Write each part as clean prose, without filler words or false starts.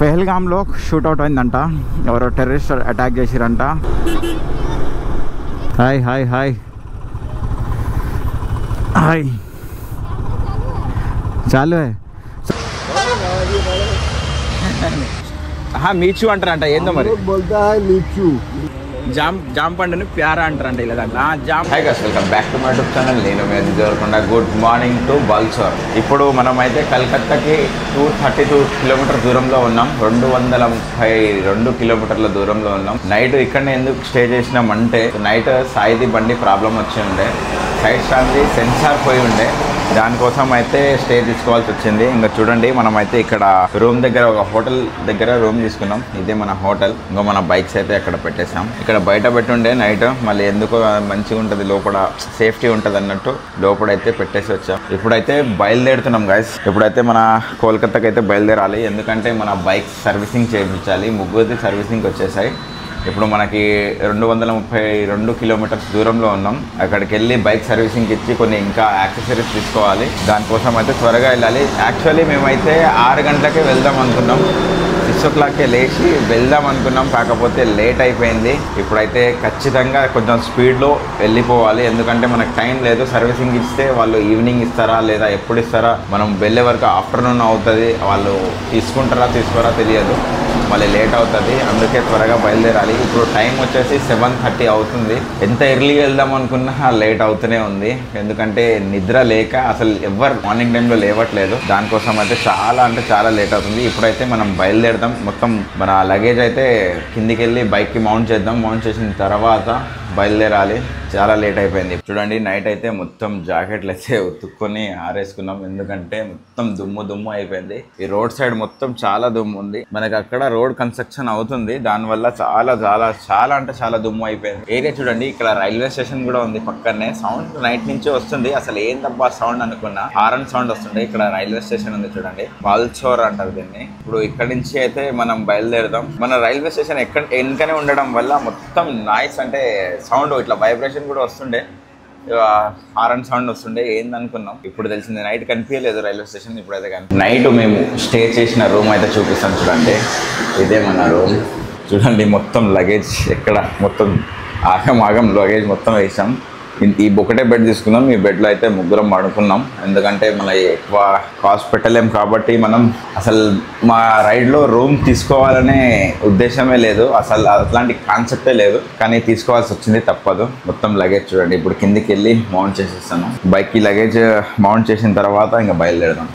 పెహల్గామ్లో shootout అయిందంట, ఎవరో terrorist attack చేసిరంట. హాయ్ హాయ్ హాయ్ హాయ్ చాలు మీచు అంటారంట, ఏందో మరి జామ్ పండుని ప్యారా అంటారంట ఇలా దాంట్లో జామ్. Hi guys, welcome back to my YouTube channel. నేను మీ Deverakonda. Good morning to Balasore. ఇప్పుడు మనం అయితే కలకత్తాకి 232 కిలోమీటర్ దూరంలో ఉన్నాం. 232 కిలోమీటర్ల దూరంలో ఉన్నాం. నైట్ ఇక్కడనే ఎందుకు స్టే చేసినాం అంటే, నైట్ సాయిది బండి ప్రాబ్లం వచ్చి ఉండే, సైడ్ స్టాండ్ది సెన్సార్ పోయి ఉండే, దానికోసం అయితే స్టే తీసుకోవాల్సి వచ్చింది. ఇంకా చూడండి, మనం అయితే ఇక్కడ రూమ్ దగ్గర ఒక హోటల్ దగ్గర రూమ్ తీసుకున్నాం. ఇదే మన హోటల్. ఇంకా మన బైక్స్ అయితే అక్కడ పెట్టేసాం. ఇక్కడ బయట పెట్టుండే నైట్, మళ్ళీ ఎందుకో మంచిగా ఉంటుంది, లోపల సేఫ్టీ ఉంటుంది అన్నట్టు లోపలైతే పెట్టేసి వచ్చాం. ఇప్పుడైతే బయలుదేరుతున్నాం గైస్. ఇప్పుడైతే మన కోల్కతాకి అయితే బయలుదేరాలి, ఎందుకంటే మన బైక్ సర్వీసింగ్ చేయించాలి. ముగ్గురిది సర్వీసింగ్కి వచ్చేసాయి. ఇప్పుడు మనకి 232 కిలోమీటర్స్ దూరంలో ఉన్నాం. అక్కడికి వెళ్ళి బైక్ సర్వీసింగ్ ఇచ్చి కొన్ని ఇంకా యాక్సెసరీస్ తీసుకోవాలి. దానికోసం అయితే త్వరగా వెళ్ళాలి. యాక్చువల్లీ మేమైతే 6 గంటలకే వెళ్దాం అనుకున్నాం, 6 o'clockకే లేచి వెళ్దాం అనుకున్నాం, కాకపోతే లేట్ అయిపోయింది. ఇప్పుడైతే ఖచ్చితంగా కొంచెం స్పీడ్లో వెళ్ళిపోవాలి, ఎందుకంటే మనకు టైం లేదు. సర్వీసింగ్ ఇస్తే వాళ్ళు ఈవినింగ్ ఇస్తారా లేదా ఎప్పుడు ఇస్తారా, మనం వెళ్ళే వరకు ఆఫ్టర్నూన్ అవుతుంది. వాళ్ళు తీసుకుంటారా తీసుకోరా తెలియదు, మళ్ళీ లేట్ అవుతుంది. అందుకే త్వరగా బయలుదేరాలి. ఇప్పుడు టైం వచ్చేసి 7:30 అవుతుంది. ఎంత ఎర్లీగా వెళ్దాం అనుకున్నా లేట్ అవుతూనే ఉంది, ఎందుకంటే నిద్ర లేక అసలు ఎవరు మార్నింగ్ టైంలో లేవట్లేదు. దానికోసం అయితే చాలా అంటే చాలా లేట్ అవుతుంది. ఇప్పుడైతే మనం బయలుదేరదాం. మొత్తం మన లగేజ్ అయితే కిందికి వెళ్ళి బైక్కి మౌంట్ చేద్దాం. మౌంట్ చేసిన తర్వాత బయలుదేరాలి. చాలా లేట్ అయిపోయింది. చూడండి, నైట్ అయితే మొత్తం జాకెట్లు అయితే ఉతుక్కొని ఆరేసుకున్నాం, ఎందుకంటే మొత్తం దుమ్ము అయిపోయింది. ఈ రోడ్ సైడ్ మొత్తం చాలా దుమ్ము ఉంది. మనకి అక్కడ రోడ్ కన్స్ట్రక్షన్ అవుతుంది, దానివల్ల చాలా చాలా చాలా అంటే చాలా దుమ్ము అయిపోయింది. ఏరియా చూడండి, ఇక్కడ రైల్వే స్టేషన్ కూడా ఉంది పక్కనే. సౌండ్ నైట్ నుంచే వస్తుంది, అసలు ఏం తప్ప సౌండ్ అనుకున్నా, హారన్ సౌండ్ వస్తుంది. ఇక్కడ రైల్వే స్టేషన్ ఉంది చూడండి, బల్సోర్ అంటారు దీన్ని. ఇప్పుడు ఇక్కడ నుంచి అయితే మనం బయలుదేరుదాం. మన రైల్వే స్టేషన్ వెనకనే ఉండడం వల్ల మొత్తం నాయిస్ అంటే సౌండ్ ఇట్లా వైబ్రేషన్ కూడా వస్తుండే, హారన్ సౌండ్ వస్తుండే. ఏందనుకున్నాం, ఇప్పుడు తెలిసింది. నైట్ కనిపించలేదు రైల్వే స్టేషన్, ఇప్పుడైతే కనిపి. నైట్ మేము స్టే చేసిన రూమ్ అయితే చూపిస్తాం చూడండి. ఇదే మన రూమ్ చూడండి. మొత్తం లగేజ్ ఎక్కడ మొత్తం ఆగం లగేజ్ మొత్తం వేసాం. ఈ ఒకటే బెడ్ తీసుకున్నాం. ఈ బెడ్లో అయితే ముగ్గురం పడుకున్నాం, ఎందుకంటే మన ఎక్కువ కాస్ట్ పెట్టలేం కాబట్టి. మనం అసలు మా రైడ్లో రూమ్ తీసుకోవాలనే ఉద్దేశమే లేదు, అసలు అట్లాంటి కాన్సెప్టే లేదు, కానీ తీసుకోవాల్సి వచ్చింది, తప్పదు. మొత్తం లగేజ్ చూడండి. ఇప్పుడు కిందికి వెళ్ళి మౌంట్ చేసేస్తాను. బైక్కి లగేజ్ మౌంట్ చేసిన తర్వాత ఇంకా బయలుదేరదాం.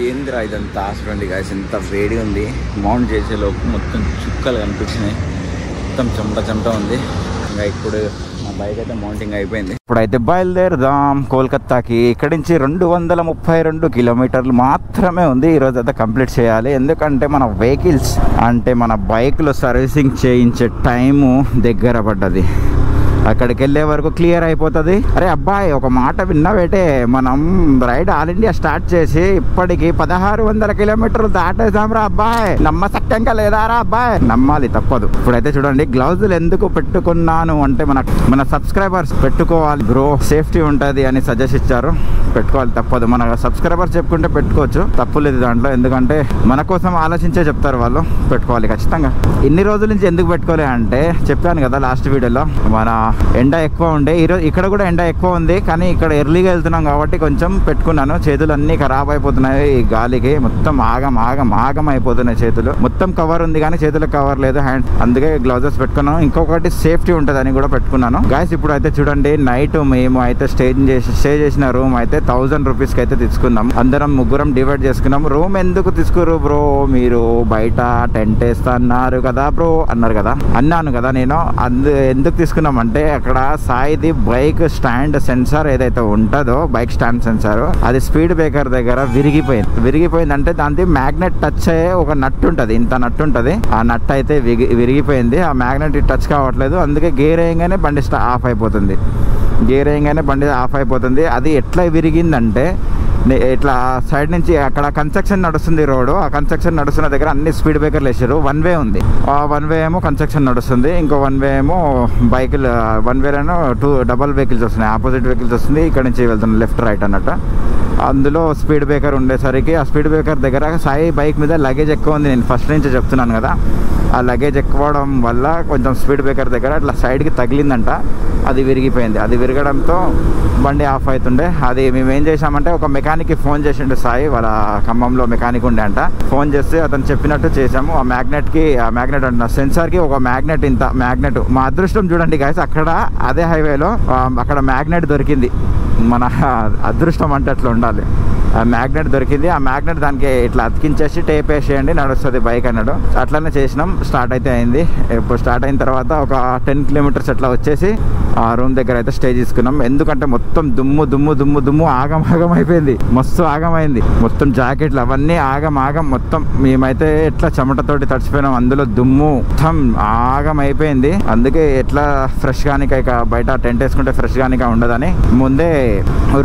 ఏందిరా ఇదంతా చూడండి గాయస్, ఎంత వేడి ఉంది. మౌంట్ చేసేలోపు మొత్తం చుక్కలు కనిపించినాయి, మొత్తం చెమట ఉంది. ఇంకా ఇప్పుడు మా బైక్ అయితే మౌంటింగ్ అయిపోయింది. ఇప్పుడైతే బయలుదేరదాం కోల్కతాకి. ఇక్కడి నుంచి 232 కిలోమీటర్లు మాత్రమే ఉంది. ఈరోజు అయితే కంప్లీట్ చేయాలి, ఎందుకంటే మన వెహికల్స్ అంటే మన బైక్లో సర్వీసింగ్ చేయించే టైము దగ్గర పడ్డది. అక్కడికి వెళ్ళే వరకు క్లియర్ అయిపోతుంది. అరే అబ్బాయి ఒక మాట విన్నావేటే, మనం రైడ్ ఆల్ ఇండియా స్టార్ట్ చేసి ఇప్పటికి 1600 కిలోమీటర్లు దాటేసాంరా అబ్బాయి. నమ్మసక్యంగా లేదారా అబ్బాయి? నమ్మాలి, తప్పదు. ఇప్పుడైతే చూడండి, గ్లౌజులు ఎందుకు పెట్టుకున్నాను అంటే మన సబ్స్క్రైబర్స్ పెట్టుకోవాలి బ్రో, సేఫ్టీ ఉంటుంది అని సజెస్ట్ ఇచ్చారు. పెట్టుకోవాలి, తప్పదు. మన సబ్స్క్రైబర్స్ చెప్పుకుంటే పెట్టుకోవచ్చు, తప్పు లేదు దాంట్లో. ఎందుకంటే మన కోసం ఆలోచించే చెప్తారు వాళ్ళు, పెట్టుకోవాలి ఖచ్చితంగా. ఇన్ని రోజుల నుంచి ఎందుకు పెట్టుకోలే అంటే చెప్పాను కదా లాస్ట్ వీడియోలో, మన ఎండ ఎక్కువ ఉండే. ఈరోజు ఇక్కడ కూడా ఎండ ఎక్కువ ఉంది, కానీ ఇక్కడ ఎర్లీగా వెళ్తున్నాం కాబట్టి కొంచెం పెట్టుకున్నాను. చేతులు అన్నీ ఖరాబ్ అయిపోతున్నాయి ఈ గాలికి, మొత్తం ఆగం అయిపోతున్నాయి చేతులు. మొత్తం కవర్ ఉంది కానీ చేతులకు కవర్ లేదు, హ్యాండ్. అందుకే గ్లౌజెస్ పెట్టుకున్నాను. ఇంకొకటి సేఫ్టీ ఉంటుంది అని కూడా పెట్టుకున్నాను. గాయస్ ఇప్పుడు అయితే చూడండి, నైట్ మేము అయితే స్టే చేసిన రూమ్ అయితే 1000 రూపీస్కి అయితే తీసుకున్నాం. అందరం ముగ్గురం డివైడ్ చేసుకున్నాం. రూమ్ ఎందుకు తీసుకురు బ్రో, మీరు బయట టెంట్ వేస్తా అన్నారు కదా బ్రో అన్నారు కదా, అన్నాను కదా నేను. ఎందుకు తీసుకున్నాం అంటే అక్కడ సాయిది బైక్ స్టాండ్ సెన్సార్ ఏదైతే ఉంటుందో, బైక్ స్టాండ్ సెన్సార్, అది స్పీడ్ బ్రేకర్ దగ్గర విరిగిపోయింది. అంటే దాని మ్యాగ్నెట్ టచ్ అయ్యే ఒక నట్ ఉంటుంది, ఇంత నట్ ఉంటుంది. ఆ నట్ అయితే విరిగిపోయింది. ఆ మ్యాగ్నెట్ టచ్ కావట్లేదు. అందుకే గేర్ వేయగానే బండి ఆఫ్ అయిపోతుంది. అది ఎట్లా విరిగిందంటే, ఇట్లా సైడ్ నుంచి అక్కడ కన్స్ట్రక్షన్ నడుస్తుంది రోడ్. ఆ కన్స్ట్రక్షన్ నడుస్తున్న దగ్గర అన్ని స్పీడ్ బ్రేకర్లు వేసారు. 1 వే ఉంది. ఆ 1 వే ఏమో కన్స్ట్రక్షన్ నడుస్తుంది, ఇంకో 1 వే ఏమో బైకులు. 1 వేలోనో 2 డబల్ వెహికల్స్ వస్తున్నాయి, ఆపోజిట్ వెహికల్స్ వస్తుంది. ఇక్కడ నుంచి వెళ్తున్నాయి లెఫ్ట్ రైట్ అన్నట్టు. అందులో స్పీడ్ బ్రేకర్ ఉండేసరికి ఆ స్పీడ్ బ్రేకర్ దగ్గర సాయి బైక్ మీద లగేజ్ ఎక్కువ ఉంది. నేను ఫస్ట్ నుంచి చెప్తున్నాను కదా, ఆ లగేజ్ ఎక్కువడం వల్ల కొంచెం స్పీడ్ బ్రేకర్ దగ్గర అట్లా సైడ్కి తగిలిందంట. అది విరిగిపోయింది. అది విరగడంతో బండి ఆఫ్ అవుతుండే. అది మేము ఏం చేసామంటే, ఒక మెకానిక్కి ఫోన్ చేసిండు సాయి, వాళ్ళ ఖమ్మంలో మెకానిక్ ఉండే అంట. ఫోన్ చేస్తే అతను చెప్పినట్టు చేసాము. ఆ మ్యాగ్నెట్ అంటున్నా, సెన్సార్కి ఒక మ్యాగ్నెట్. మా అదృష్టం చూడండి గాయస్, అక్కడ అదే హైవేలో అక్కడ మ్యాగ్నెట్ దొరికింది. మన అదృష్టం అంటే అట్లా ఉండాలి. ఆ మ్యాగ్నెట్ దొరికింది. ఆ మ్యాగ్నెట్ దానికి ఇట్లా అతికించేసి టేప్ వేసేయండి నడుస్తుంది బైక్ అన్నాడు. అట్లనే చేసినాం. స్టార్ట్ అయితే అయింది. ఇప్పుడు స్టార్ట్ అయిన తర్వాత ఒక 10 కిలోమీటర్స్ అట్లా వచ్చేసి ఆ రూమ్ దగ్గర అయితే స్టే తీసుకున్నాం. ఎందుకంటే మొత్తం దుమ్ము ఆగం అయిపోయింది. మస్తు ఆగమైంది. మొత్తం జాకెట్లు అవన్నీ ఆగం మొత్తం. మేమైతే ఎట్లా చెమటతోటి తడిచిపోయినాం. అందులో దుమ్ము మొత్తం ఆగం అయిపోయింది. అందుకే ఎట్లా ఫ్రెష్ గానిక ఇక బయట టెంట్ వేసుకుంటే ఫ్రెష్ గానిక ఉండదని ముందే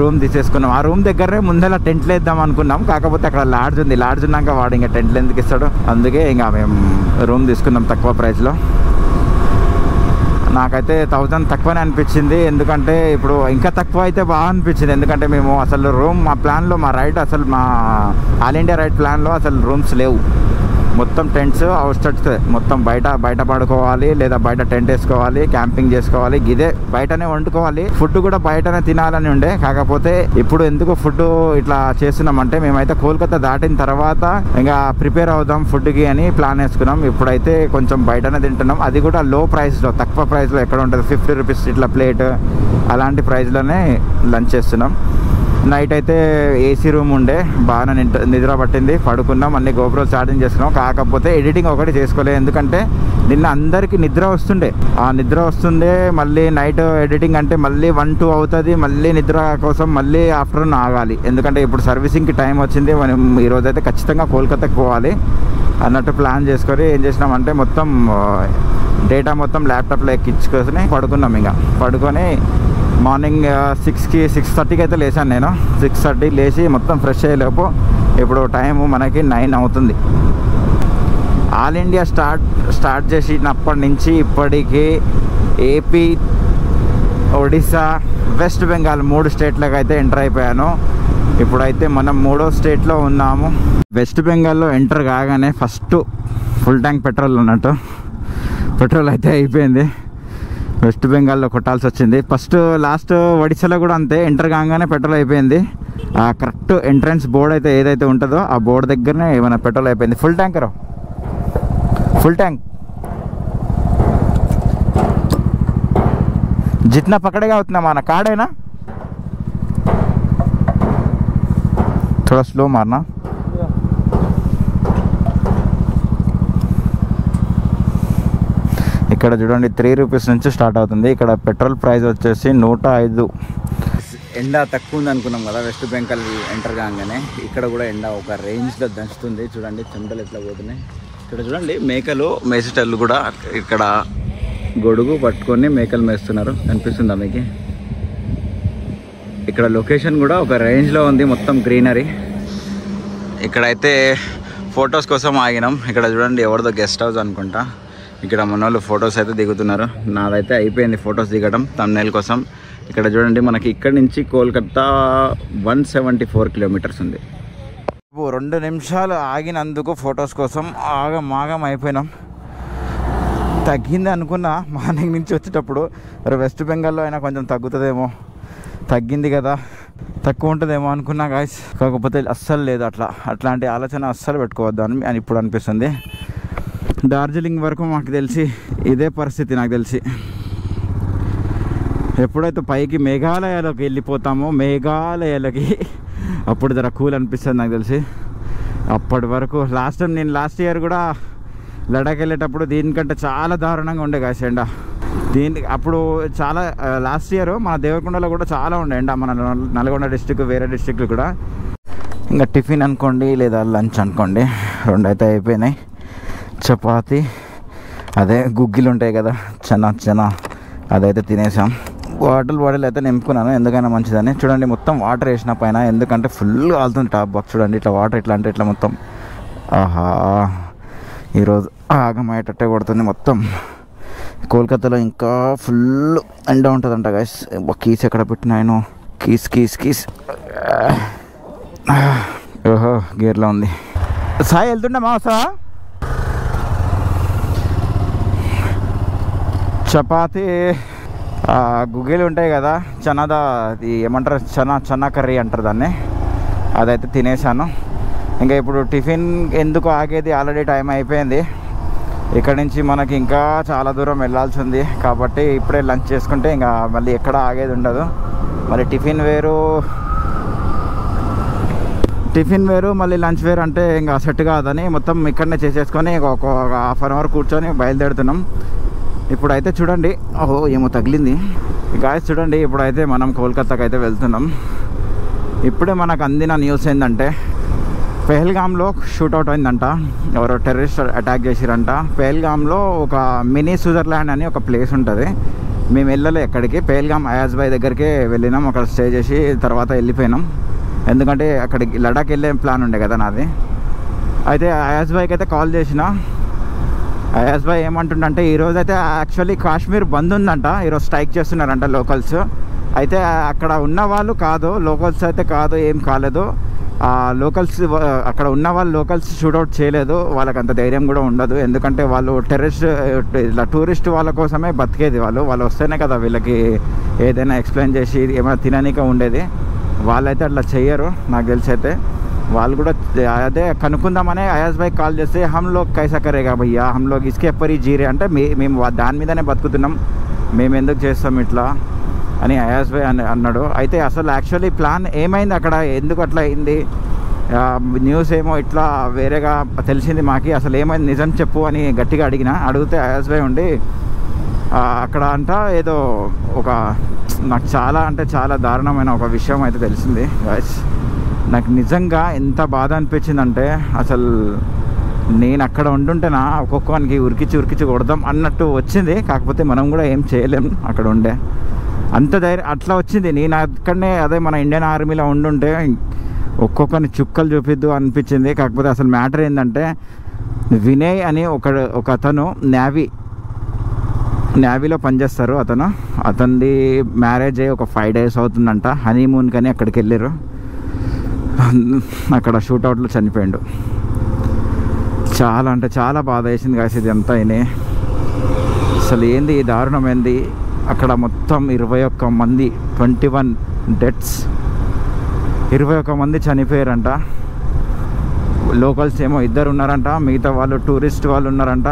రూమ్ తీసేసుకున్నాం. ఆ రూమ్ దగ్గరే ముందర టెంట్లు వేద్దాం అనుకున్నాం. కాకపోతే అక్కడ లాడ్జ్ ఉంది. లాడ్జ్ ఉన్నాక వాడు ఇంకా టెంట్లు ఎందుకు ఇస్తాడు, అందుకే ఇంకా మేము రూమ్ తీసుకున్నాం తక్కువ ప్రైస్లో. నాకైతే 1000 తక్కువనే అనిపించింది. ఎందుకంటే ఇప్పుడు ఇంకా తక్కువ అయితే బాగా అనిపించింది. ఎందుకంటే మేము అసలు రూమ్ మా ప్లాన్లో, మా ఆల్ ఇండియా రైడ్ ప్లాన్లో అసలు రూమ్స్ లేవు. మొత్తం టెంట్స్ అవుట్స్కట్స్, మొత్తం బయట పడుకోవాలి, లేదా బయట టెంట్ వేసుకోవాలి, క్యాంపింగ్ చేసుకోవాలి. ఇదే బయటనే వండుకోవాలి. ఫుడ్ కూడా బయటనే తినాలని ఉండే. కాకపోతే ఇప్పుడు ఎందుకు ఫుడ్ ఇట్లా చేస్తున్నామంటే, మేమైతే కోల్కతా దాటిన తర్వాత ఇంకా ప్రిపేర్ అవుదాం ఫుడ్కి అని ప్లాన్ వేసుకున్నాం. ఇప్పుడైతే కొంచెం బయటనే తింటున్నాం. అది కూడా లో ప్రైస్లో, తక్కువ ప్రైస్లో. ఎక్కడ ఉంటుంది 50 రూపీస్ ఇట్లా ప్లేట్, అలాంటి ప్రైస్లోనే లంచ్ చేస్తున్నాం. నైట్ అయితే ఏసీ రూమ్ ఉండే, బాగా నిద్ర పట్టింది. పడుకున్నాం, అన్ని గోప్రోలు ఛార్జింగ్ చేసుకున్నాం. కాకపోతే ఎడిటింగ్ ఒకటి చేసుకోలేదు. ఎందుకంటే నిన్న అందరికీ నిద్ర వస్తుండే. మళ్ళీ నైట్ ఎడిటింగ్ అంటే మళ్ళీ 1-2 అవుతుంది. మళ్ళీ నిద్ర కోసం మళ్ళీ ఆఫ్టర్నూన్ ఆగాలి. ఎందుకంటే ఇప్పుడు సర్వీసింగ్కి టైం వచ్చింది. మనం ఈరోజు అయితే ఖచ్చితంగా కోల్కతాకి పోవాలి అన్నట్టు ప్లాన్ చేసుకొని ఏం చేసినామంటే, మొత్తం డేటా మొత్తం ల్యాప్టాప్లో ఎక్కించుకొని పడుకున్నాం. ఇంకా పడుకొని మార్నింగ్ 6:30కి అయితే లేచాను నేను. 6:30 లేచి మొత్తం ఫ్రెష్ అయ్యేలోపు ఇప్పుడు టైము మనకి 9 అవుతుంది. ఆల్ ఇండియా స్టార్ట్ చేసినప్పటి నుంచి ఇప్పటికీ ఏపీ, ఒడిశా, వెస్ట్ బెంగాల్ 3 స్టేట్లకు అయితే ఎంటర్ అయిపోయాను. ఇప్పుడైతే మనం 3వ స్టేట్లో ఉన్నాము. వెస్ట్ బెంగాల్లో ఎంటర్ కాగానే ఫస్ట్ ఫుల్ ట్యాంక్ పెట్రోల్ ఉన్నట్టు పెట్రోల్ అయితే అయిపోయింది. వెస్ట్ బెంగాల్లో కొట్టాల్సి వచ్చింది. లాస్ట్ ఒడిశాలో కూడా అంతే, ఎంటర్ కాగానే పెట్రోల్ అయిపోయింది. ఆ కరెక్ట్ ఎంట్రన్స్ బోర్డ్ అయితే ఏదైతే ఉంటుందో ఆ బోర్డు దగ్గరనే మన పెట్రోల్ అయిపోయింది. ఫుల్ ట్యాంక్ जितना पकड़ेगा उतना मारना. कार्ड है ना, थोड़ा स्लो मारना. ఇక్కడ చూడండి 3 రూపీస్ నుంచి స్టార్ట్ అవుతుంది. ఇక్కడ పెట్రోల్ ప్రైస్ వచ్చేసి 105. ఎండ తక్కువ ఉంది అనుకున్నాం కదా వెస్ట్ బెంగాల్ ఎంటర్ కాగానే. ఇక్కడ కూడా ఎండ ఒక రేంజ్లో దంచుతుంది. చూడండి చెమటలు ఎట్లా పోతున్నాయి. ఇక్కడ చూడండి మేకలు మేసేటళ్ళు కూడా ఇక్కడ గొడుగు పట్టుకొని మేకలు మేస్తున్నారు. కనిపిస్తుందా మీకు? ఇక్కడ లొకేషన్ కూడా ఒక రేంజ్లో ఉంది, మొత్తం గ్రీనరీ. ఇక్కడైతే ఫొటోస్ కోసం ఆగినాం. ఇక్కడ చూడండి, ఎవరిదో గెస్ట్ హౌస్ అనుకుంటా. ఇక్కడ మన వాళ్ళు ఫొటోస్ అయితే దిగుతున్నారు. నాదైతే అయిపోయింది ఫొటోస్ దిగడం తమ్నైల్ కోసం. ఇక్కడ చూడండి, మనకి ఇక్కడి నుంచి కోల్కతా 174 కిలోమీటర్స్ ఉంది. 2 నిమిషాలు ఆగినందుకు ఫొటోస్ కోసం ఆగం అయిపోయినాం. తగ్గింది అనుకున్నా మార్నింగ్ నుంచి వచ్చేటప్పుడు, వెస్ట్ బెంగాల్లో అయినా కొంచెం తగ్గుతుందేమో, తగ్గింది కదా తక్కువ ఉంటుందేమో అనుకున్నా గాయస్. కాకపోతే అస్సలు లేదు, అట్లాంటి ఆలోచన అస్సలు పెట్టుకోవద్దు అని ఇప్పుడు అనిపిస్తుంది. డార్జిలింగ్ వరకు మాకు తెలిసి ఇదే పరిస్థితి. నాకు తెలిసి ఎప్పుడైతే పైకి మేఘాలయలోకి వెళ్ళిపోతామో, మేఘాలయాలకి అప్పుడు జర కూల్ అనిపిస్తుంది నాకు తెలిసి. అప్పటి వరకు నేను లాస్ట్ ఇయర్ కూడా లడాక్ వెళ్ళేటప్పుడు దీనికంటే చాలా దారుణంగా ఉండే గాయస్ ఎండ. అప్పుడు చాలా లాస్ట్ ఇయర్ మన దేవరకొండలో కూడా చాలా ఉండే ఎండ, మన నల్గొండ డిస్టిక్, వేరే డిస్టిక్లు కూడా. ఇంకా టిఫిన్ అనుకోండి లేదా లంచ్ అనుకోండి, 2 అయితే అయిపోయినాయి. చపాతి, అదే గుగ్గిలు ఉంటాయి కదా, చనా అదైతే తినేసాం. బాటిల్ అయితే నింపుకున్నాను, ఎందుకైనా మంచిదని. చూడండి, మొత్తం వాటర్ వేసిన పైన, ఎందుకంటే ఫుల్ కాలుతుంది టాప్ బాక్స్. చూడండి, ఇట్లా వాటర్ ఇట్లా మొత్తం. ఆహా, ఈరోజు ఆగమయ్యేటట్టే కొడుతుంది మొత్తం. కోల్కతాలో ఇంకా ఫుల్ ఎండ ఉంటుందంట గైస్. కీస్ ఎక్కడ పెట్టినాయను? కీస్ ఓహో, గేర్లో ఉంది. సాయి వెళ్తుండే మాసా. చపాతి, గుగ్గిలు ఉంటాయి కదా, ఏమంటారు, చనా కర్రీ అంటారు దాన్ని, అదైతే తినేసాను. ఇంకా ఇప్పుడు టిఫిన్ ఎందుకు ఆగేది, ఆల్రెడీ టైం అయిపోయింది. ఇక్కడ నుంచి మనకి ఇంకా చాలా దూరం వెళ్ళాల్సి ఉంది కాబట్టి ఇప్పుడే లంచ్ చేసుకుంటే ఇంకా మళ్ళీ ఎక్కడ ఆగేది ఉండదు. మరి టిఫిన్ వేరు మళ్ళీ లంచ్ వేరు అంటే ఇంకా సెట్ కాదని మొత్తం ఇక్కడనే చేసేసుకొని ఒక హాఫ్ అన్ అవర్ కూర్చొని బయలుదేరుతున్నాం. ఇప్పుడైతే చూడండి, ఓహో ఏమో తగిలింది గాయస్. చూడండి, ఇప్పుడైతే మనం కోల్కతాకి అయితే వెళ్తున్నాం. ఇప్పుడే మనకు అందిన న్యూస్ ఏంటంటే, పెహల్గామ్లో షూట్అవుట్ అయిందంట, ఎవరో టెర్రరిస్ట్ అటాక్ చేసిరంట. పెహల్గామ్లో ఒక మినీ స్విట్జర్లాండ్ అని ఒక ప్లేస్ ఉంటుంది. మేము వెళ్ళలే ఎక్కడికి, పెహల్గామ్ అయాజ్ బాయ్ దగ్గరికి వెళ్ళినాం. అక్కడ స్టే చేసి తర్వాత వెళ్ళిపోయినాం, ఎందుకంటే అక్కడికి లడాక్ వెళ్ళే ప్లాన్ ఉండే కదా నాది. అయితే అయాజ్ బాయ్కి అయితే కాల్ చేసిన. అయాజ్ బాయ్ ఏమంటుండంటే, ఈరోజు అయితే యాక్చువల్లీ కాశ్మీర్ బంద్ ఉందంట, ఈరోజు స్ట్రైక్ చేస్తున్నారంట లోకల్స్. అయితే అక్కడ ఉన్న వాళ్ళు కాదు, లోకల్స్ అయితే కాదు, ఏం కాలేదు. లోకల్స్ అక్కడ ఉన్న వాళ్ళు లోకల్స్ షూట్అవుట్ చేయలేదు, వాళ్ళకి అంత ధైర్యం కూడా ఉండదు. ఎందుకంటే వాళ్ళు ఇలా టూరిస్ట్ వాళ్ళ కోసమే బతికేది. వాళ్ళు వస్తేనే కదా వీళ్ళకి ఏదైనా ఎక్స్ప్లెయిన్ చేసి ఏమైనా తిననీక ఉండేది. వాళ్ళైతే అట్లా చెయ్యరు నాకు తెలిసి. అయితే వాళ్ళు కూడా అదే కనుక్కుందామనే అయాజ్ భాయ్ కాల్ చేస్తే, హమ్ లోగ్ కైసా కరేగా భయ్యా, హమ్ లోగ్ ఇస్కే పరి జీరే అంటే మేము దాని మీదనే బతుకుతున్నాం, మేము ఎందుకు చేస్తాం ఇట్లా అని అయాజ్ భాయ్ అన్నాడు. అయితే అసలు యాక్చువల్లీ ప్లాన్ ఏమైంది అక్కడ, ఎందుకు అట్లా అయింది, న్యూస్ ఏమో ఇట్లా వేరేగా తెలిసింది మాకి, అసలు ఏమైంది నిజం చెప్పు అని గట్టిగా అడిగితే అయాజ్ భాయ్ ఉండి అక్కడ అంట ఏదో నాకు చాలా దారుణమైన ఒక విషయం అయితే తెలిసింది గాయ్స్. నాకు నిజంగా ఎంత బాధ అనిపించిందంటే, అసలు నేను అక్కడ ఉండుంటేనా ఒక్కొక్కరికి ఉరికిచ్చి కొడదాం అన్నట్టు వచ్చింది. కాకపోతే మనం కూడా ఏం చేయలేం, అక్కడ ఉండే అంత ధైర్యం అట్లా వచ్చింది. నేను అక్కడనే అదే మన ఇండియన్ ఆర్మీలో ఉండుంటే ఒక్కొక్కరిని చుక్కలు చూపిద్దు అనిపించింది. కాకపోతే అసలు మ్యాటర్ ఏంటంటే, వినయ్ అని ఒక అతను నేవీలో పనిచేస్తారు. అతనిది మ్యారేజ్ అయ్యి ఒక 5 days అవుతుందంట. హనీమూన్ కానీ అక్కడికి వెళ్ళారు, అక్కడ షూట్అవుట్లో చనిపోయాడు. చాలా అంటే చాలా బాధ వేసింది కాసి ఇది అంతా. అసలు ఏంది ఈ దారుణం ఏంది, అక్కడ మొత్తం 21 మంది 21 డెత్స్, 21 మంది చనిపోయారంట. లోకల్స్ ఏమో 2 ఉన్నారంట, మిగతా వాళ్ళు టూరిస్ట్ వాళ్ళు ఉన్నారంట.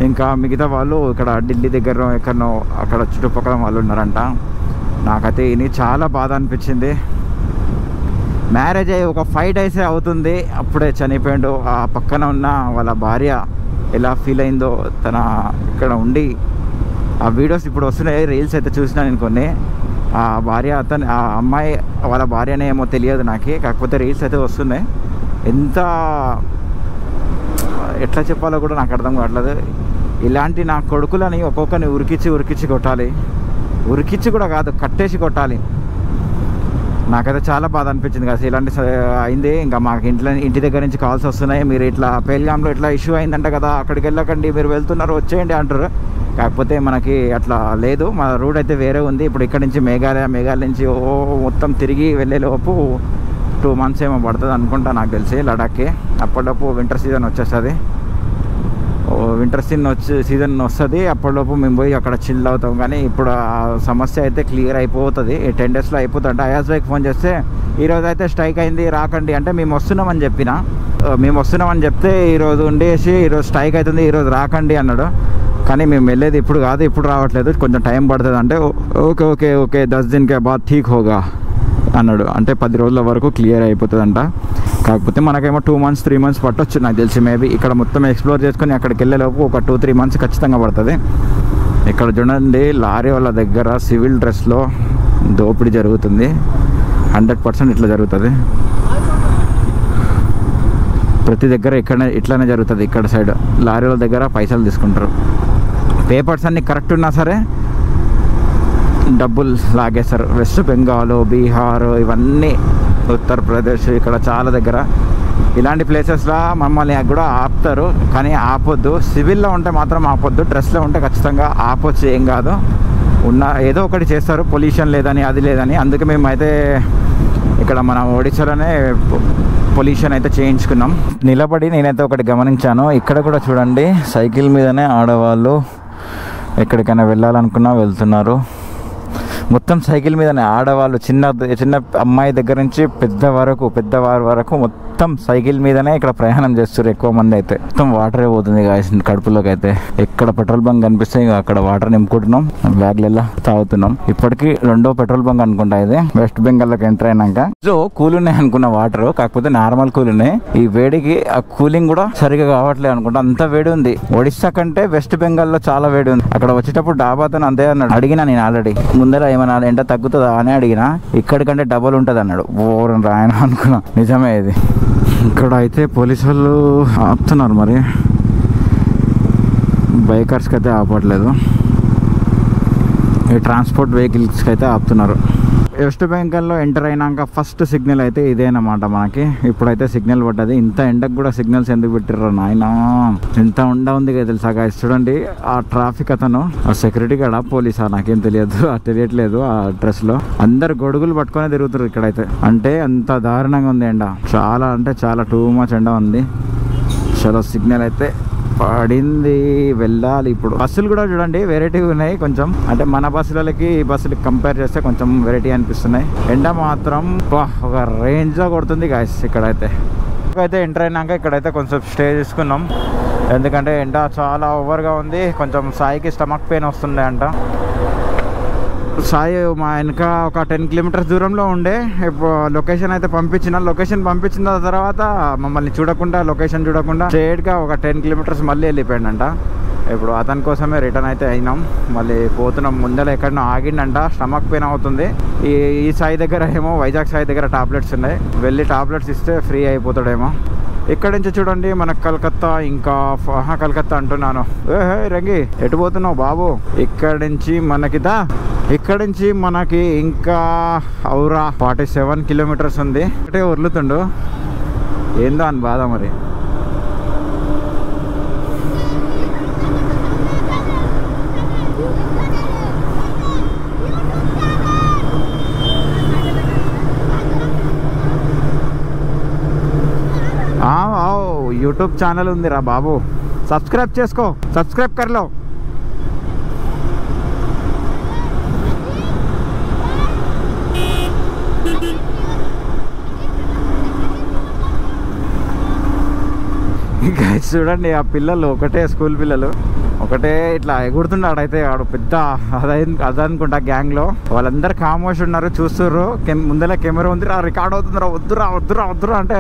ఇంకా మిగతా వాళ్ళు ఇక్కడ ఢిల్లీ దగ్గర ఎక్కడనో అక్కడ చుట్టుపక్కల వాళ్ళు ఉన్నారంట. నాకైతే ఇది చాలా బాధ అనిపించింది. మ్యారేజ్ అయ్యి ఒక 5 days అవుతుంది, అప్పుడే చనిపోయాడు. ఆ పక్కన ఉన్న వాళ్ళ భార్య ఎలా ఫీల్ అయిందో, తన ఇక్కడ ఉండి ఆ వీడియోస్ ఇప్పుడు వస్తున్నాయి, రీల్స్ అయితే చూసినా నేను కొన్ని. ఆ భార్య ఆ అమ్మాయి వాళ్ళ భార్యనే ఏమో తెలియదు నాకు, కాకపోతే రీల్స్ అయితే వస్తున్నాయి. ఎంత ఎట్లా చెప్పాలో కూడా నాకు అర్థం కావట్లేదు. ఇలాంటి నా కొడుకులని ఒక్కొక్కరిని ఉరికిచ్చి కొట్టాలి. ఉరికిచ్చి కూడా కాదు, కట్టేసి కొట్టాలి. నాకైతే చాలా బాధ అనిపించింది కదా ఇలాంటి అయింది. ఇంకా మాకు ఇంటి దగ్గర నుంచి కాల్స్ వస్తున్నాయి, మీరు ఇట్లా పేల్గాంలో ఇట్లా ఇష్యూ అయిందంట కదా, అక్కడికి వెళ్ళకండి, మీరు వెళ్తున్నారు వచ్చేయండి అంటారు. కాకపోతే మనకి అట్లా లేదు, మా రూట్ అయితే వేరే ఉంది. ఇప్పుడు ఇక్కడ నుంచి మేఘాలయ నుంచి మొత్తం తిరిగి వెళ్ళేలోపు 2 months ఏమో పడుతుంది అనుకుంటా నాకు తెలిసి లడాఖ్కి. అప్పటిలోపు వింటర్ సీజన్ వచ్చేస్తుంది. వింటర్ సీజన్ వస్తుంది, అప్పటిలోపు మేము పోయి అక్కడ చిల్ అవుతాం. కానీ ఇప్పుడు ఆ సమస్య అయితే క్లియర్ అయిపోతుంది, 10 daysలో అయిపోతుంది. అయాజ్ బైక్ ఫోన్ చేస్తే ఈరోజు అయితే స్ట్రైక్ అయింది రాకండి అంటే, మేము వస్తున్నామని చెప్తే ఈరోజు ఉండేసి ఈరోజు స్ట్రైక్ అవుతుంది ఈరోజు రాకండి అన్నాడు. కానీ మేము వెళ్ళేది ఇప్పుడు కాదు, ఇప్పుడు రావట్లేదు, కొంచెం టైం పడుతుంది అంటే ఓకే 10 दिन के बाद ठीक होगा అన్నాడు. అంటే 10 రోజుల వరకు క్లియర్ అయిపోతుందంట. కాకపోతే మనకేమో 2 months 3 months పట్టొచ్చు నాకు తెలిసి. మేబీ ఇక్కడ మొత్తం ఎక్స్ప్లోర్ చేసుకొని అక్కడికి వెళ్ళేలోపు ఒక 2-3 months ఖచ్చితంగా పడుతుంది. ఇక్కడ చూడండి లారీ వాళ్ళ దగ్గర సివిల్ డ్రెస్లో దోపిడీ జరుగుతుంది. 100% ఇట్లా జరుగుతుంది ప్రతి దగ్గర. ఇట్లానే జరుగుతుంది. ఇక్కడ సైడ్ లారీ వాళ్ళ దగ్గర పైసలు తీసుకుంటారు. పేపర్స్ అన్నీ కరెక్ట్ ఉన్నా సరే డబ్బులు లాగేస్తారు. వెస్ట్ బెంగాల్, బీహార్, ఇవన్నీ ఉత్తరప్రదేశ్, ఇక్కడ చాలా దగ్గర ఇలాంటి ప్లేసెస్లో మమ్మల్ని కూడా ఆపుతారు. కానీ ఆపొద్దు, సివిల్లో ఉంటే మాత్రం ఆపొద్దు. డ్రెస్లో ఉంటే ఖచ్చితంగా ఆపొచ్చు, ఏం కాదు. ఏదో ఒకటి చేస్తారు, పొల్యూషన్ లేదని అది లేదని. అందుకే మేమైతే ఇక్కడ మన ఒడిశాలోనే పొల్యూషన్ అయితే చేయించుకున్నాం. నిలబడి నేనైతే ఒకటి గమనించాను, ఇక్కడ కూడా చూడండి సైకిల్ మీదనే ఆడవాళ్ళు ఎక్కడికైనా వెళ్ళాలనుకున్నా వెళ్తున్నారు. మొత్తం సైకిల్ మీదనే ఆడవాళ్ళు, చిన్న అమ్మాయి దగ్గర నుంచి పెద్దవారి వరకు మొత్తం సైకిల్ మీదనే ఇక్కడ ప్రయాణం చేస్తారు. ఎక్కువ మంది అయితే మొత్తం వాటరే పోతుంది కడుపులోకి. అయితే ఎక్కడ పెట్రోల్ బంక్ కనిపిస్తే అక్కడ వాటర్ నింపుకుంటున్నాం, బ్యాగ్లలో తాగుతున్నాం. ఇప్పటికీ 2వ పెట్రోల్ బంక్ అనుకుంటా ఇది వెస్ట్ బెంగాల్లోకి ఎంటర్ అయినాక. సో కూల్ ఉన్నాయి అనుకున్న వాటర్, కాకపోతే నార్మల్ కూల్ ఉన్నాయి. ఈ వేడికి ఆ కూలింగ్ కూడా సరిగా కావట్లేదు అనుకుంటా, అంత వేడి ఉంది. ఒడిశా కంటే వెస్ట్ బెంగాల్లో చాలా వేడి ఉంది. అక్కడ వచ్చేటప్పుడు డాబాతో అంతే అన్నాడు. అడిగినా నేను ఆల్రెడీ ముందర ఏమన్నా ఎండ తగ్గుతుందా అని అడిగినా, ఇక్కడికంటే డబల్ ఉంటుంది అన్నాడు. ఓరని రాయన అనుకున్నా, నిజమే ఇది. ఇక్కడ అయితే పోలీసు వాళ్ళు ఆపుతున్నారు, మరి బైకర్స్కి అయితే ఆపట్లేదు, ఈ ట్రాన్స్పోర్ట్ వెహికల్స్కి అయితే ఆపుతున్నారు. వెస్ట్ బెంగాల్లో ఎంటర్ అయినాక ఫస్ట్ సిగ్నల్ అయితే ఇదేనమాట మనకి. ఇప్పుడైతే సిగ్నల్ పడ్డది. ఇంత ఎండకు కూడా సిగ్నల్స్ ఎందుకు పెట్టిర్రు నాయనా, ఎంత ఉండ ఉంది కదా తెలుసా గాయ్స్. చూడండి ఆ ట్రాఫిక్ అతను, ఆ సెక్యూరిటీ గార్డ్, పోలీసా నాకేం తెలియట్లేదు. ఆ డ్రెస్ లో అందరు గొడుగులు పట్టుకొని తిరుగుతారు ఇక్కడైతే. అంటే అంత దారుణంగా ఉంది ఎండ, చాలా అంటే చాలా టూ మచ్ ఎండ ఉంది. చలో సిగ్నల్ అయితే పడింది, వెళ్ళాలి ఇప్పుడు. బస్సులు కూడా చూడండి వెరైటీ ఉన్నాయి కొంచెం, అంటే మన బస్సులకి ఈ బస్సులకి కంపేర్ చేస్తే కొంచెం వెరైటీ అనిపిస్తున్నాయి. ఎండ మాత్రం ఒక రేంజ్ లో కొడుతుంది గాయ్స్. ఇక్కడైతే ఎంటర్ అయినాక ఇక్కడైతే కొంచెం స్టే చేసుకున్నాం, ఎందుకంటే ఎండ చాలా ఓవర్గా ఉంది. కొంచెం సాయికి స్టమక్ పెయిన్ వస్తుండే అంట. సాయి మా వెనక ఒక 10 kilometers దూరంలో ఉండే. ఇప్పుడు లొకేషన్ అయితే పంపించిన తర్వాత మమ్మల్ని లొకేషన్ చూడకుండా స్ట్రేట్గా ఒక 10 kilometers మళ్ళీ వెళ్ళిపోయాడంట. ఇప్పుడు అతని కోసమే రిటర్న్ అయితే అయినాం, మళ్ళీ పోతున్నాం. ముందర ఎక్కడో ఆగిండంట, స్టమక్ పెయిన్ అవుతుంది. ఈ సాయి దగ్గర ఏమో వైజాగ్ సాయి దగ్గర టాబ్లెట్స్ ఉన్నాయి, వెళ్ళి టాబ్లెట్స్ ఇస్తే ఫ్రీ అయిపోతాడేమో. ఇక్కడ నుంచి చూడండి మనకు కలకత్తా, ఇంకా కలకత్తా అంటున్నాను, రంగి ఎటు పోతున్నావు బాబు. ఇక్కడ నుంచి మనకి ఇంకా ఔరా 47 kilometers ఉంది. అంటే ఉర్లుతుండు, ఏందో అని బాధ మరి. యూట్యూబ్ ఛానల్ ఉందిరా బాబు, సబ్స్క్రైబ్ చేసుకో, సబ్స్క్రైబ్ కర్లో. చూడండి ఆ పిల్లలు ఒకటే స్కూల్ పిల్లలు, ఒకటే ఇట్లా ఎగురుతున్నాడైతే. ఆడు పెద్ద అదనుకుంటా గ్యాంగ్లో. వాళ్ళందరూ ఖామోష్ ఉన్నారు, చూస్తుర్రు. ముందర కెమెరా ఉంది, రికార్డ్ అవుతుందిరా, వద్దురా అంటే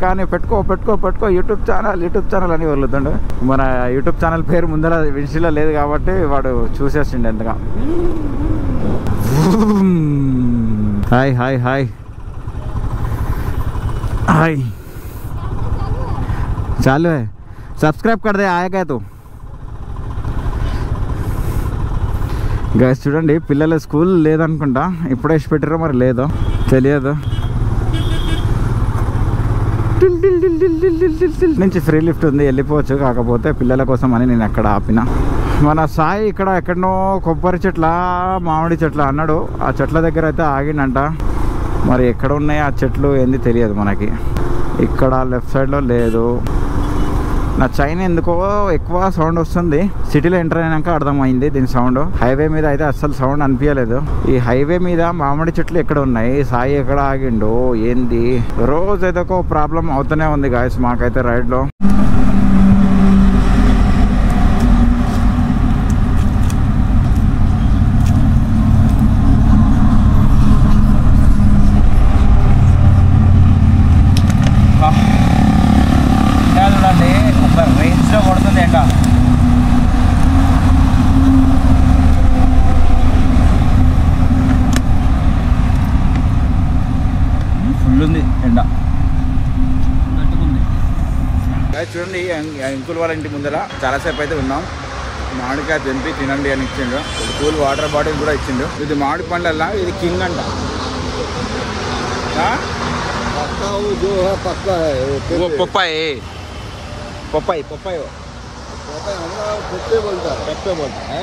కానీ పెట్టుకో యూట్యూబ్ ఛానల్ అని వదులుతుండు. మన యూట్యూబ్ ఛానల్ పేరు ముందర విషయంలో లేదు కాబట్టి వాడు చూసేసిండు ఎంతగా. హాయ్ హాయ్ హాయ్ హాయ్, चालू है, सब्सक्राइब कर दे, आएगा तो గైస్ చూడండి, పిల్లల స్కూల్ లేదనుకుంటా, ఇప్పుడే వేసి పెట్టారో మరి లేదో తెలియదు. నుంచి ఫ్రీ లిఫ్ట్ ఉంది, వెళ్ళిపోవచ్చు. కాకపోతే పిల్లల కోసం అని నేను అక్కడ ఆపిన. మన సాయి ఇక్కడ ఎక్కడనో కొబ్బరి చెట్ల మామిడి చెట్ల అన్నాడు. ఆ చెట్ల దగ్గర అయితే ఆగిండంట. మరి ఎక్కడ ఉన్నాయి ఆ చెట్లు ఏంది తెలియదు మనకి. ఇక్కడ లెఫ్ట్ సైడ్లో లేదు. నా చైన్ ఎందుకో ఎక్కువ సౌండ్ వస్తుంది. సిటీలో ఎంటర్ అయినాక అర్థమైంది దీని సౌండ్. హైవే మీద అయితే అస్సలు సౌండ్ అనిపించలేదు. ఈ హైవే మీద మామిడి చెట్లు ఎక్కడ ఉన్నాయి, సాయి ఎక్కడ ఆగిండు ఏంది, రోజు ఏదో ఒక ప్రాబ్లం అవుతూనే ఉంది గాయస్ మాకైతే రైడ్లో. రేంజ్లో కొడుతుంది ఎండ. ఫుల్ ఉంది ఎండ. చూడండి, అంకుల్ వాళ్ళ ఇంటి ముందర చాలాసేపు అయితే ఉన్నాం. మామిడికాయ తెంపి తినండి అని ఇచ్చిండు. కూల్ వాటర్ బాటిల్ కూడా ఇచ్చిండు. ఇది మామిడి పండ్లల్లా ఇది కింగ్ అంట. पपाई पपाई पपाई हमारा पप्पे बोलता है। पप्पे बोलता है।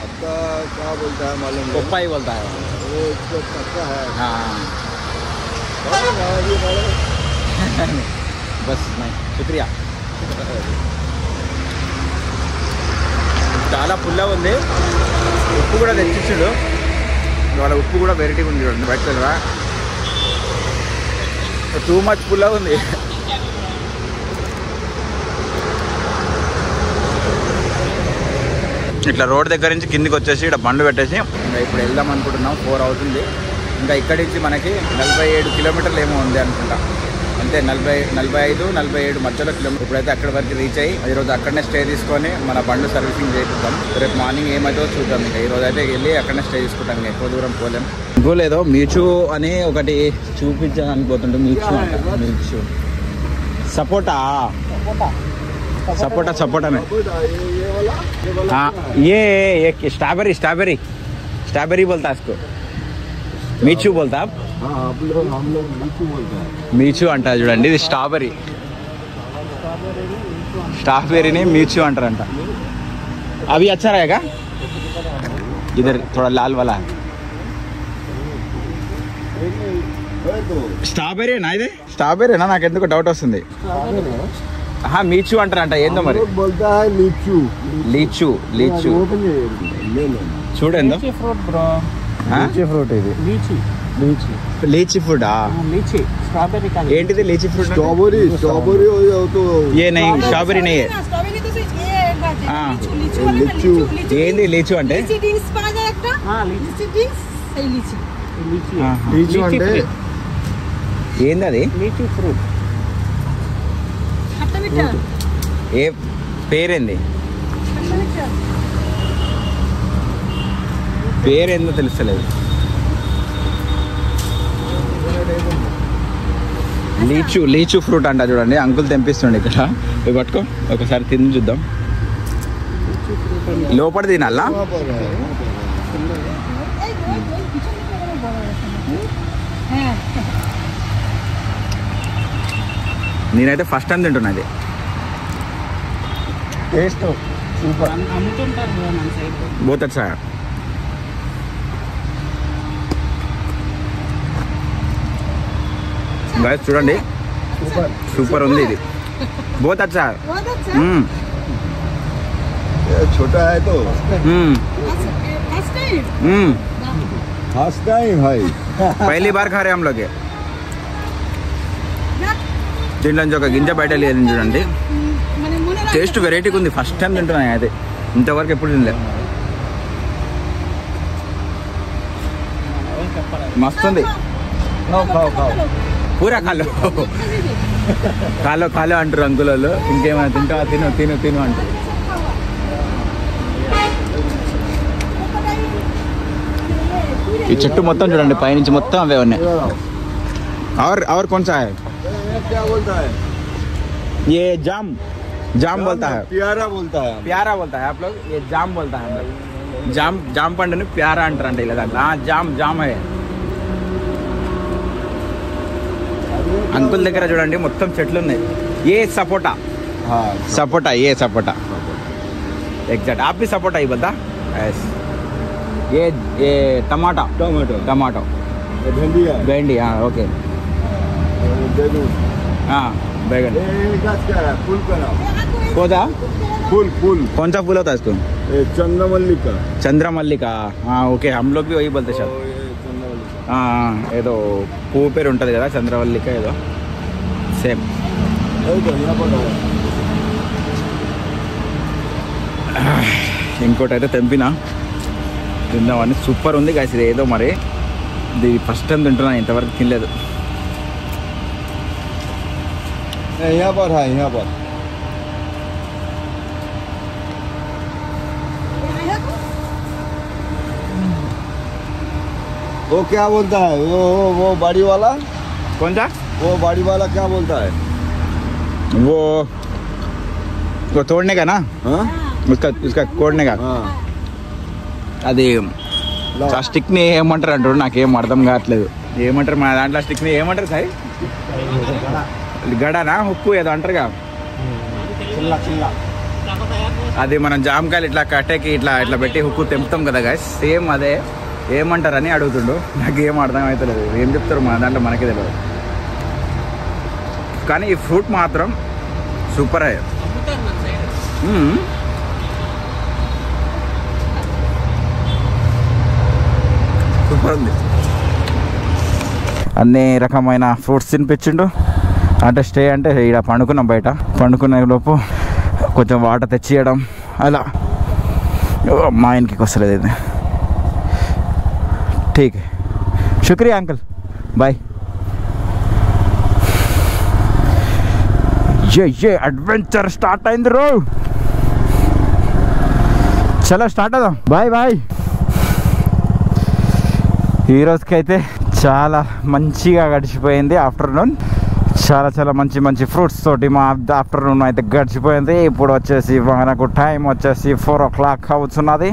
आपका क्या बोलता है मालूम नहीं। पपाई बोलता है वो इसको पक्का है। हाँ बस नहीं शुक्रिया. చాలా పుల్లగా ఉంది. ఉప్పు కూడా తెచ్చిచ్చాడు. వాళ్ళ ఉప్పు కూడా వెరైటీగా ఉంది చూడండి. బయట కదా టూ మచ్ పుల్లగా ఉంది. ఇట్లా రోడ్ దగ్గర నుంచి కిందికి వచ్చేసి ఇక్కడ బండ్లు పెట్టేసి ఇంకా ఇప్పుడు వెళ్దాం అనుకుంటున్నాం. 4 అవుతుంది. ఇంకా ఇక్కడి నుంచి మనకి 47 కిలోమీటర్లు ఏమో ఉంది అనుకుంటా. అంతే 45-47 మధ్యలో కిలోమీటర్. ఇప్పుడైతే అక్కడి వరకు రీచ్ అయ్యి ఈరోజు అక్కడనే స్టే తీసుకొని మన బండ్లు సర్వీసింగ్ చేపిద్దాం. రేపు మార్నింగ్ ఏమైతే చూద్దాం. ఇంకా ఈరోజు అయితే వెళ్ళి అక్కడనే స్టే తీసుకుంటాం. ఇంకా ఎక్కువ దూరం పోలేం. ఇంకోలేదో మీచు అని ఒకటి చూపించాను అనుకోతుంటే మీచు మీచు సపోటా सपोटा सपोटा में हाँ ये एक स्ट्रॉबेरी स्ट्रॉबेरी स्ट्रॉबेरी बोलता है इसको. मीचू बोलता आप? हाँ हम लोग मीचू बोलते हैं. मीचू अंटा చూడండి. ఇది స్ట్రాబెరీ. స్ట్రాబెరీని मीचू అంటారంట. अभी अच्छा रहेगा. इधर थोड़ा लाल वाला है. స్ట్రాబెరీ నా ఇది? స్ట్రాబెరీనా? నాకు ఎందుకు డౌట్ వస్తుంది. మీచు అంటారంట. ఏందో మరి లీచు లీచు లీచు చూడండి. Fruit bro. ఫ్రూట్ ఇది लीची फ्रूट. लीची स्ट्रॉबेरी का. ఏంటిది लीची फ्रूट? स्ट्रॉबेरी स्ट्रॉबेरी तो ये नहीं स्ट्रॉबेरी नहीं है. स्ट्रॉबेरी तो ये हाँ. लीचू ఏంది లీచు అంటే? लीची ड्रिंक्स पाया जाए একটা. हाँ लीची लीची ड्रिंक्स सही लीची. लीची लीचू అంటే ఏంది అది? लीची फ्रूट. खट्टा मीठा ఏ పేరేంది? खट्टा मीठा పేరేందో తెలుస్తలేదు. లీచు లీచు ఫ్రూట్ అంట చూడండి. అంకుల్ తెంపిస్తుండే ఇక్కడ. ఇవి పట్టుకో ఒకసారి తిని చూద్దాం. లోపల తినాలా? నేనైతే ఫస్ట్ టైం తింటున్నా. అది టేస్ట్ సూపర్. అమ్ముతుంటారు బ్రో మన సైడ్. बहुत अच्छा है. गाइस చూడండి సూపర్ ఉంది ఇది. बहुत अच्छा है. बहुत अच्छा. छोटा है तो फर्स्ट टाइम. फर्स्ट टाइम भाई. पहली बार खा रहे हम लोग. దీంట్లో నుంచి ఒక గింజ బయట లేదు చూడండి. టేస్ట్ వెరైటీగా ఉంది. ఫస్ట్ టైం తింటున్నా అయితే. ఇంతవరకు ఎప్పుడు తినలేదు. మస్తు ఉంది. పూరా కాలో కాలో కాలో అంటారు అంకుల్ వాళ్ళు. ఇంకేమైనా తింటావా? తిను తిను తిను అంటారు. ఈ చెట్టు మొత్తం చూడండి పైనుంచి మొత్తం అవే ఉన్నాయి. और कौन सा है? क्या बोलता है? ये जाम जाम बोलता है. प्यारा बोलता है. प्यारा बोलता है आप लोग. ये जाम बोलता है हम लोग. జామ్ పండుని ప్యారా అంటారంట ఇలా దాంట్లో జామ్ హే. అంకుల్ దగ్గర చూడండి మొత్తం చెట్లు ఉన్నాయి. ఏ సపోటా हाँ सपोटा ये सपोटा एग्जैक्ट आप भी सपोटा ही बता. यस ये टमाटा टमाटो भिंडी है भेंडी. हाँ ओके. बैगन हाँ बैगन. गाछ क्या है फूल का नाम पौधा फूल कौन सा फूल होता है इसको? चंद्रमल्लिका चंद्रमल्लिका. हाँ ओके हम लोग भी वही बोलते शायद. चंद्रमल्लिका ఏదో పువ్వు పేరు ఉంటుంది కదా చంద్రవల్లిక ఏదో సేమ్. ఇంకోటి అయితే తెంపిన తిందామని సూపర్ ఉంది గాయస్. ఇది ఏదో మరి ఇది ఫస్ట్ టైం తింటున్నాను, ఇంతవరకు తినలేదు. यहाँ पर है यहाँ पर वो क्या बोलता है वो बाड़ी वाला कौन सा? वो बाड़ी वाला क्या बोलता है वो तोड़ने का ना, हाँ उसका कोड़ने का. हाँ అది ఆ స్టిక్ని ఏమంటారు అంటారు, నాకేం అర్థం కావట్లేదు. ఏమంటారు మా దాంట్లో స్టిక్ని ఏమంటారు సార్? గడనా ఉప్పు ఏదో అంటారుగా. అది మనం జామకాయలు ఇట్లా కట్టేకి ఇట్లా ఇట్లా పెట్టి హుక్కు తెంపుతాం కదా గాయస్, సేమ్ అదే. ఏమంటారని అడుగుతుండు, నాకు ఏం అర్థం అవుతలేదు. ఏం చెప్తారు మా దాంట్లో మనకే తెలియదు. కానీ ఈ ఫ్రూట్ మాత్రం సూపర్ అయ్యా. సూపర్ ఉంది. అన్ని రకమైన ఫ్రూట్స్ తినిపించిండు. అంటే స్టే అంటే ఇక్కడ పండుకున్నాం, బయట పండుకునే లోపు కొంచెం వాటర్ తెచ్చియడం అలా. మా ఆయనకి వస్తలేదు ఇది. ठीक है शुक्रिया अंकल बाय. ये अडवेंचर स्टार्ट अయింది రో. చలో స్టార్ట్ అవుదాం. Bye bye. ఈ రోజుకైతే చాలా మంచిగా గడిచిపోయింది ఆఫ్టర్నూన్. చాలా మంచి ఫ్రూట్స్ తోటి మా ఆఫ్టర్నూన్ అయితే గడిచిపోయింది. ఇప్పుడు వచ్చేసి మనకు టైం వచ్చేసి 4 o'clock అవుతున్నది.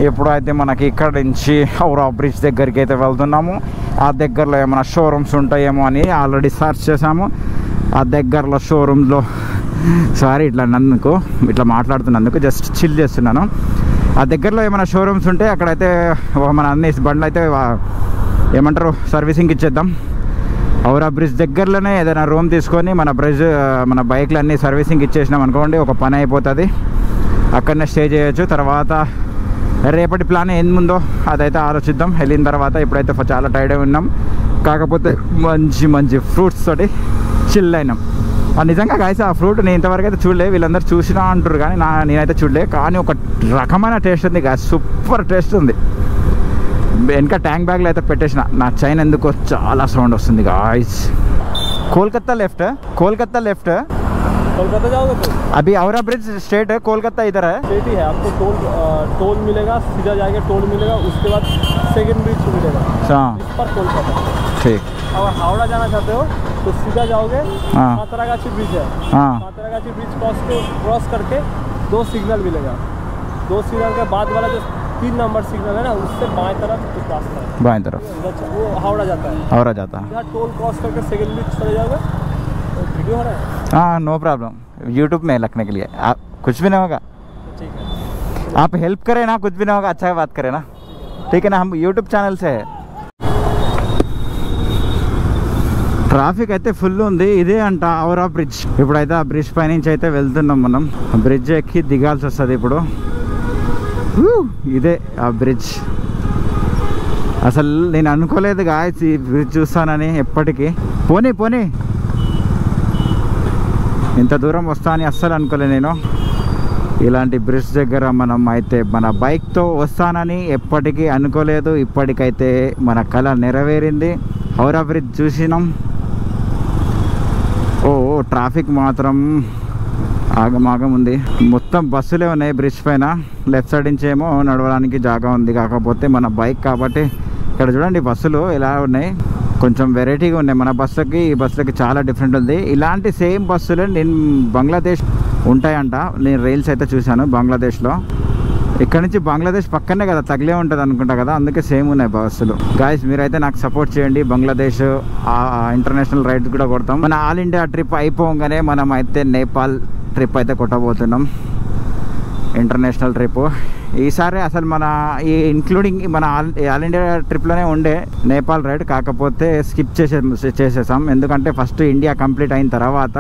ఇప్పుడు అయితే మనకి ఇక్కడ నుంచి హౌరా బ్రిడ్జ్ దగ్గరికి అయితే వెళ్తున్నాము. ఆ దగ్గరలో ఏమైనా షోరూమ్స్ ఉంటాయేమో అని ఆల్రెడీ సర్చ్ చేసాము. ఆ దగ్గరలో షోరూమ్లో సారీ ఇట్లా మాట్లాడుతున్నందుకు జస్ట్ చిల్ చేస్తున్నాను. ఆ దగ్గరలో ఏమైనా షోరూమ్స్ ఉంటే అక్కడైతే మన అన్ని బండ్లు అయితే ఏమంటారు సర్వీసింగ్ ఇచ్చేద్దాం. హౌరా బ్రిడ్జ్ దగ్గరలోనే ఏదైనా రూమ్ తీసుకొని మన బైక్లు అన్నీ సర్వీసింగ్ ఇచ్చేసినాం అనుకోండి, ఒక పని అయిపోతుంది. అక్కడనే స్టే చేయొచ్చు. తర్వాత రేపటి ప్లాన్ ఏం ముందో అదైతే ఆలోచిద్దాం వెళ్ళిన తర్వాత. ఇప్పుడైతే చాలా టైర్డ్ అయి ఉన్నాం, కాకపోతే మంచి ఫ్రూట్స్ తోటి చిల్ అయినాం. నిజంగా గాయస్ ఆ ఫ్రూట్ నేను ఇంతవరకు అయితే చూడలే, వీళ్ళందరూ చూసినా అంటారు కానీ నేనైతే చూడలే. కానీ ఒక రకమైన టేస్ట్ ఉంది గాయస్, సూపర్ టేస్ట్ ఉంది. వెనక ట్యాంక్ బ్యాగ్లో అయితే పెట్టేసిన. నా చైన్ ఎందుకో చాలా సౌండ్ వస్తుంది గాయస్. कोलकाता लेफ्ट कोलकाता जाओगे तो अभी हावड़ा ब्रिज स्ट्रेट है, कोलकाता इधर है. स्ट्रेट ही है. आपको टोल मिलेगा, सीधा जाएगा टोल मिलेगा, उसके बाद सेकंड ब्रिज मिलेगा. हाँ इस पर कोलकाता. ठीक. अगर हावड़ा जाना चाहते हो तो सीधा जाओगे. हाँ सातरागाछी ब्रिज है. हाँ सातरागाछी ब्रिज क्रॉस करके 2 सिग्नल मिलेगा. 2 सिग्नल के बाद वाला जो 3 नंबर सिग्नल है ना, उससे बाएं तरफ एक रास्ता है, बाएं तरफ वो हावड़ा जाता है. हावड़ा जाता है. यहाँ टोल क्रॉस करके सेकंड ब्रिज चले जाओगे. वीडियो हो रहा है? हाँ नो प्रॉब्लम, यूट्यूब में रखने के लिए आप कुछ भी नहीं होगा. ठीक है, आप हेल्प करें ना, कुछ भी नहीं होगा. अच्छा बात करें ना, ठीक है ना. हम यूट्यूब चैनल से है. ట్రాఫిక్ అయితే ఫుల్ ఉంది. ఇదే అంట హౌరా బ్రిడ్జ్. ఇప్పుడైతే ఆ బ్రిడ్జ్ పై నుంచి అయితే వెళ్తున్నాం మనం. బ్రిడ్జ్ ఎక్కి దిగాల్సి వస్తుంది ఇప్పుడు. ఇదే ఆ బ్రిడ్జ్. అసలు నేను అనుకోలేదు గాయస్ ఈ బ్రిడ్జ్ చూస్తానని ఎప్పటికీ. పోనీ ఇంత దూరం వస్తా అని అస్సలు అనుకోలేదు నేను. ఇలాంటి బ్రిడ్జ్ దగ్గర మనం అయితే మన బైక్తో వస్తానని ఎప్పటికీ అనుకోలేదు. ఇప్పటికైతే మన కళ నెరవేరింది. హౌరా బ్రిడ్జ్ చూసినాం. ట్రాఫిక్ మాత్రం ఆగమాగం ఉంది. మొత్తం బస్సులే ఉన్నాయి బ్రిడ్జ్ పైన. లెఫ్ట్ సైడ్ నుంచి ఏమో నడవడానికి జాగా ఉంది. కాకపోతే మన బైక్ కాబట్టి ఇక్కడ చూడండి బస్సులు ఎలా ఉన్నాయి, కొంచెం వెరైటీగా ఉన్నాయి. మన బస్సుకి ఈ బస్సులకి చాలా డిఫరెంట్ ఉంది. ఇలాంటి సేమ్ బస్సులు నేను బంగ్లాదేశ్ ఉంటాయంట. నేను రీల్స్ అయితే చూశాను బంగ్లాదేశ్లో. ఇక్కడ నుంచి బంగ్లాదేశ్ పక్కనే కదా, తగిలే ఉంటుంది అనుకుంటా కదా, అందుకే సేమ్ ఉన్నాయి బస్సులు. గాయస్ మీరైతే నాకు సపోర్ట్ చేయండి. బంగ్లాదేశ్ ఇంటర్నేషనల్ రైడ్ కూడా కొడతాం. మన ఆల్ ఇండియా ట్రిప్ అయిపోగానే మనం అయితే నేపాల్ ట్రిప్ అయితే కొట్టబోతున్నాం, ఇంటర్నేషనల్ ట్రిప్. ఈసారి అసలు మన ఈ ఇంక్లూడింగ్ మన ఆల్ ఇండియా ట్రిప్లోనే ఉండే నేపాల్ రైడ్, కాకపోతే స్కిప్ చేసేసాం. ఎందుకంటే ఫస్ట్ ఇండియా కంప్లీట్ అయిన తర్వాత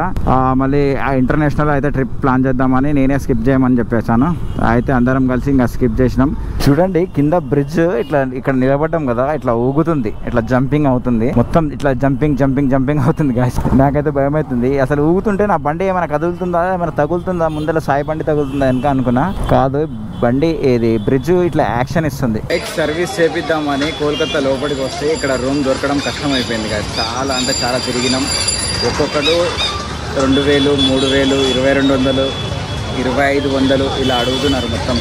మళ్ళీ ఆ ఇంటర్నేషనల్ అయితే ట్రిప్ ప్లాన్ చేద్దామని నేనే స్కిప్ చేయమని చెప్పేసాను. అయితే అందరం కలిసి ఇంకా స్కిప్ చేసినాం. చూడండి కింద బ్రిడ్జ్ ఇట్లా ఇక్కడ నిలబడ్డాం కదా, ఇట్లా ఊగుతుంది, ఇట్లా జంపింగ్ అవుతుంది, మొత్తం ఇట్లా జంపింగ్ అవుతుంది గాయస్. నాకైతే భయం అవుతుంది. అసలు ఊగుతుంటే నా బండి ఏమైనా కదులుతుందా, ఏమైనా తగులుతుందా, ముందర సాయి బండి తగులుతుందా వెనక అనుకున్నా. కాదు, బండి ఏది బ్రిడ్జ్ ఇట్లా యాక్షన్ ఇస్తుంది. బైక్ సర్వీస్ చేపిద్దామని కోల్కతా లోపలికి వస్తే ఇక్కడ రూమ్ దొరకడం కష్టం అయిపోయింది కదా. చాలా అంటే చాలా తిరిగినాం. ఒక్కొక్కడు 2000, 3000, 2200, 2500 ఇలా అడుగుతున్నారు మొత్తం.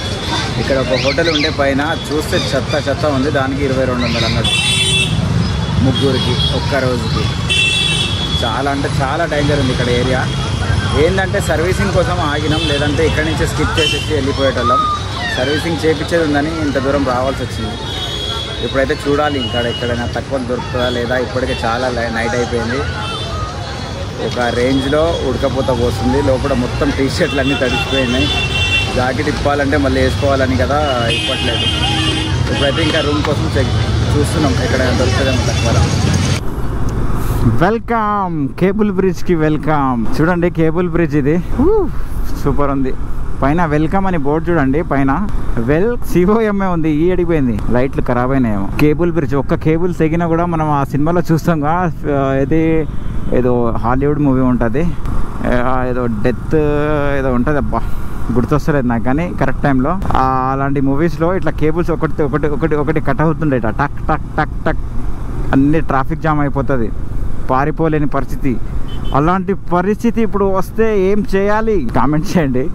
ఇక్కడ ఒక హోటల్ ఉండే పైన చూస్తే చెత్త ఉంది, దానికి 2200 అన్నట్టు ముగ్గురికి ఒక్క రోజుకి. చాలా అంటే చాలా డేంజర్ ఉంది ఇక్కడ ఏరియా. ఏంటంటే సర్వీసింగ్ కోసం ఆగినాం, లేదంటే ఇక్కడి నుంచి స్కిప్ చేసేసి వెళ్ళిపోయేటోళ్ళం. సర్వీసింగ్ చేయించేది ఉందని ఇంత దూరం రావాల్సి వచ్చింది. ఇప్పుడైతే చూడాలి ఇంకా ఎక్కడైనా తక్కువ దొరుకుతుందా లేదా. ఇప్పటికే చాలా నైట్ అయిపోయింది, ఒక రేంజ్లో ఉడకపోత పోస్తుంది. లోపల మొత్తం టీ షర్ట్లు అన్నీ తడిచిపోయినాయి. జాకెట్ ఇప్పాలంటే మళ్ళీ వేసుకోవాలని కదా ఇప్పట్లేదు. ఇప్పుడైతే ఇంకా రూమ్ కోసం చూస్తున్నాం ఎక్కడైనా దొరుకుతుందేమో తక్కువ. వెల్కమ్ కేబుల్ బ్రిడ్జ్కి వెల్కమ్. చూడండి కేబుల్ బ్రిడ్జ్ ఇది సూపర్ ఉంది. పైన వెల్కమ్ అని బోర్డు చూడండి, పైన COMA ఉంది. ఈ అడిగిపోయింది, లైట్లు ఖరాబ్ అయినాయేమో. కేబుల్ బ్రిడ్జ్ ఒక్క కేబుల్ తెగినా కూడా మనం ఆ సినిమాలో చూస్తాం. ఇది ఏదో హాలీవుడ్ మూవీ ఉంటుంది, ఏదో డెత్ ఏదో ఉంటుంది, అబ్బా గుర్తొస్తలేదు నాకు, కానీ కరెక్ట్ టైంలో అలాంటి మూవీస్లో ఇట్లా కేబుల్స్ ఒకటి కట్ అవుతుండే, ఇట్లా టక్ టక్ టక్ టక్ అన్ని ట్రాఫిక్ జామ్ అయిపోతుంది, పారిపోలేని పరిస్థితి. అలాంటి పరిస్థితి ఇప్పుడు వస్తే ఏం చేయాలి కామెంట్ చేయండి.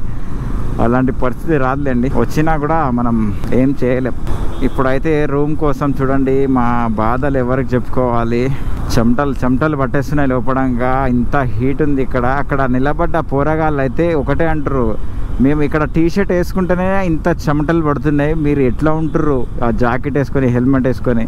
అలాంటి పరిస్థితి రాదులేండి, వచ్చినా కూడా మనం ఏం చేయలేం. ఇప్పుడైతే రూమ్ కోసం చూడండి, మా బాధలు ఎవరికి చెప్పుకోవాలి. చెమటలు పట్టేస్తున్నాయి లోపడంగా, ఇంత హీట్ ఉంది ఇక్కడ. అక్కడ నిలబడ్డ పోరగాళ్ళు అయితే ఒకటే అంటారు, మేము ఇక్కడ టీషర్ట్ వేసుకుంటేనే ఇంత చెమటలు పడుతున్నాయి, మీరు ఎట్లా ఉంటారు ఆ జాకెట్ వేసుకొని హెల్మెట్ వేసుకొని.